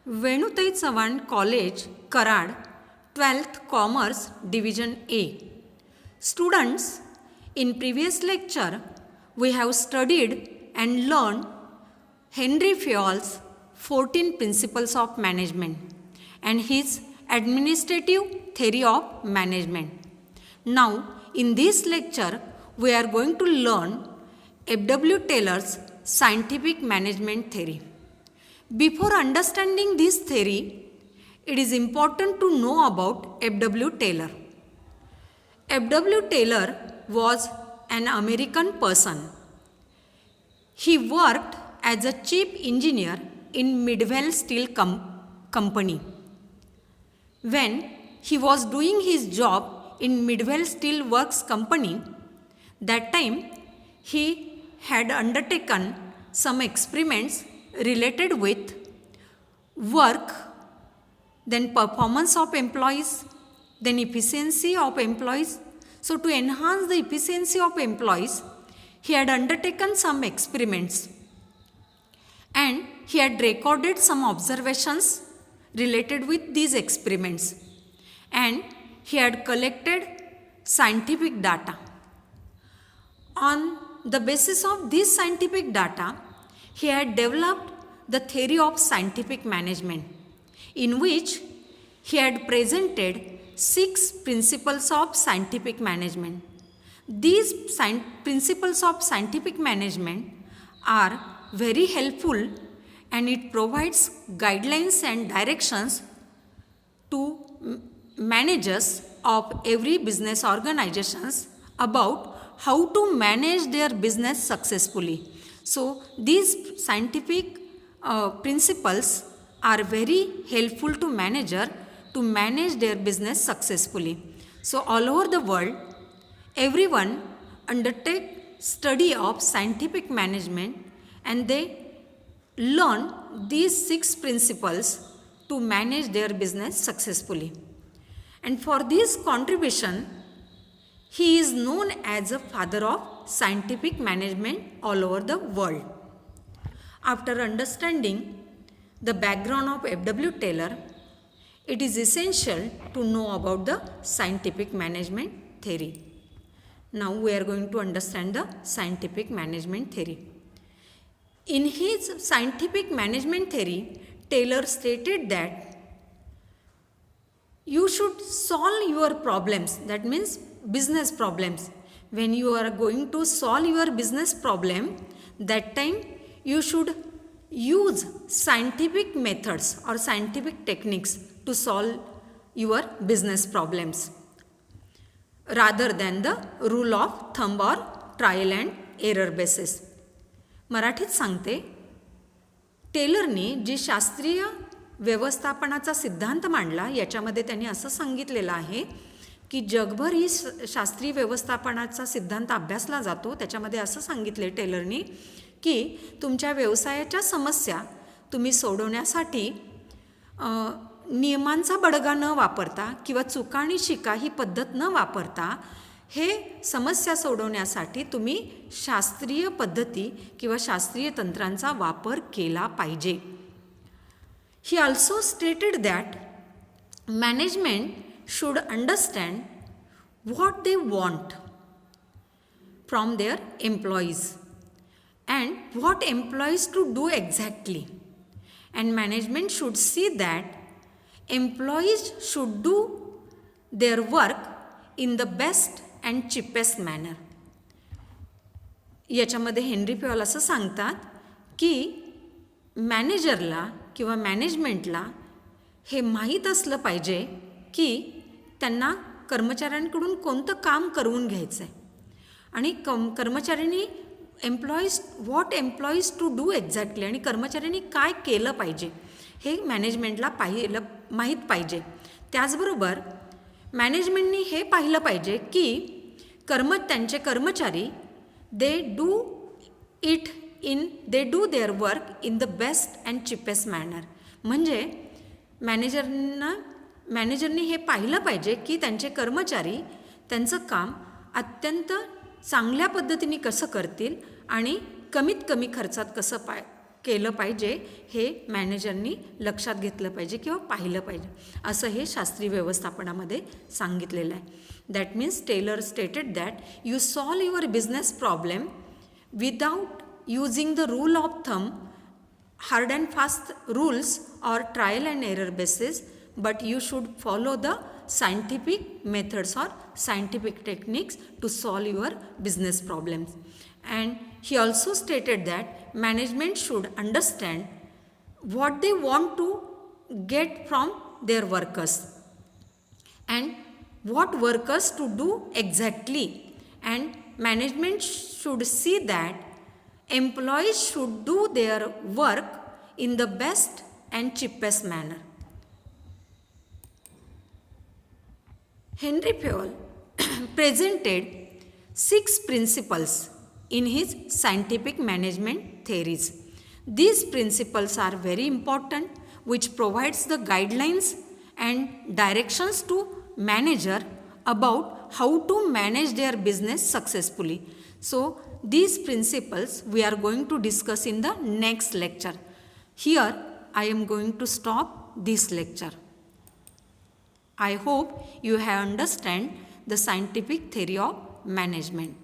वेणुताई Chavan college Karad 12th Commerce Division A. Students, in previous lecture we have studied and learned Henry Fayol's 14 Principles of Management and his Administrative Theory of Management. Now in this lecture we are going to learn F.W. Taylor's Scientific Management Theory. Before understanding this theory, it is important to know about F.W. Taylor. F.W. Taylor was an American person. He worked as a chief engineer in Midwell Steel Company. When he was doing his job in Midwell Steel Works Company, that time he had undertaken some experiments related with work, then performance of employees, then efficiency of employees. So to enhance the efficiency of employees, he had undertaken some experiments and he had recorded some observations related with these experiments, and he had collected scientific data. On the basis of this scientific data, he had developed the theory of scientific management, in which he had presented 6 principles of scientific management. These principles of scientific management are very helpful and it provides guidelines and directions to managers of every business organizations about how to manage their business successfully. So these scientific principles are very helpful to manager to manage their business successfully. So all over the world, everyone undertake study of scientific management and they learn these 6 principles to manage their business successfully. And for this contribution, he is known as a father of scientific management all over the world. After understanding the background of F.W. Taylor, it is essential to know about the scientific management theory. Now we are going to understand the scientific management theory. In his scientific management theory, Taylor stated that you should solve your problems, that means business problems. When you are going to solve your business problem, that time you should use scientific methods or scientific techniques to solve your business problems rather than the rule of thumb or trial and error basis. मराठीत सांगते, टेलरनी जी शास्त्रीय व्यवस्थापनाचा सिद्धांत मांडला याच्यामध्ये त्यांनी असं सांगितलेलं आहे की जगभर ही शास्त्रीय व्यवस्थापनाचा सिद्धांत अभ्यासला जातो. त्याच्यामध्ये असं सांगितले टेलरनी की तुमच्या व्यवसायाच्या समस्या तुम्ही सोडवण्यासाठी नियमांचा बडगा न वापरता किंवा चुका आणि शिका ही पद्धत न वापरता हे समस्या सोडवण्यासाठी तुम्ही शास्त्रीय पद्धती किंवा शास्त्रीय तंत्रांचा वापर केला पाहिजे. He also stated that management should understand what they want from their employees and what employees to do exactly, and management should see that employees should do their work in the best and cheapest manner. याच्यामध्ये Henry Fayol असं सांगतात की मॅनेजरला किंवा मॅनेजमेंटला हे माहीत असलं पाहिजे की त्यांना कर्मचाऱ्यांकडून कोणतं काम करवून घ्यायचं आहे आणि कर्मचाऱ्यांनी what employees to do exactly आणि कर्मचाऱ्यांनी काय केलं पाहिजे हे मॅनेजमेंटला माहीत पाहिजे. त्याचबरोबर मॅनेजमेंटनी हे पाहिलं पाहिजे की त्यांचे कर्मचारी they do their work in the best and cheapest manner. म्हणजे मॅनेजरनी हे पाहिलं पाहिजे की त्यांचे कर्मचारी त्यांचं काम अत्यंत चांगल्या पद्धतीने कसं करतील आणि कमीत कमी खर्चात कसं केलं पाहिजे हे मॅनेजरनी लक्षात घेतलं पाहिजे किंवा पाहिलं पाहिजे असं हे शास्त्रीय व्यवस्थापनामध्ये सांगितलेलं आहे. That means Taylor stated that you solve your business problem without using the rule of thumb, hard and fast rules or trial and error basis, but you should follow the scientific methods or scientific techniques to solve your business problems. And he also stated that management should understand what they want to get from their workers and what workers to do exactly, and management should see that employees should do their work in the best and cheapest manner. Henry Fayol presented 6 principles in his scientific management theories. These principles are very important, which provides the guidelines and directions to manager about how to manage their business successfully. So these principles we are going to discuss in the next lecture. Here I am going to stop this lecture. I hope you have understand the scientific theory of management.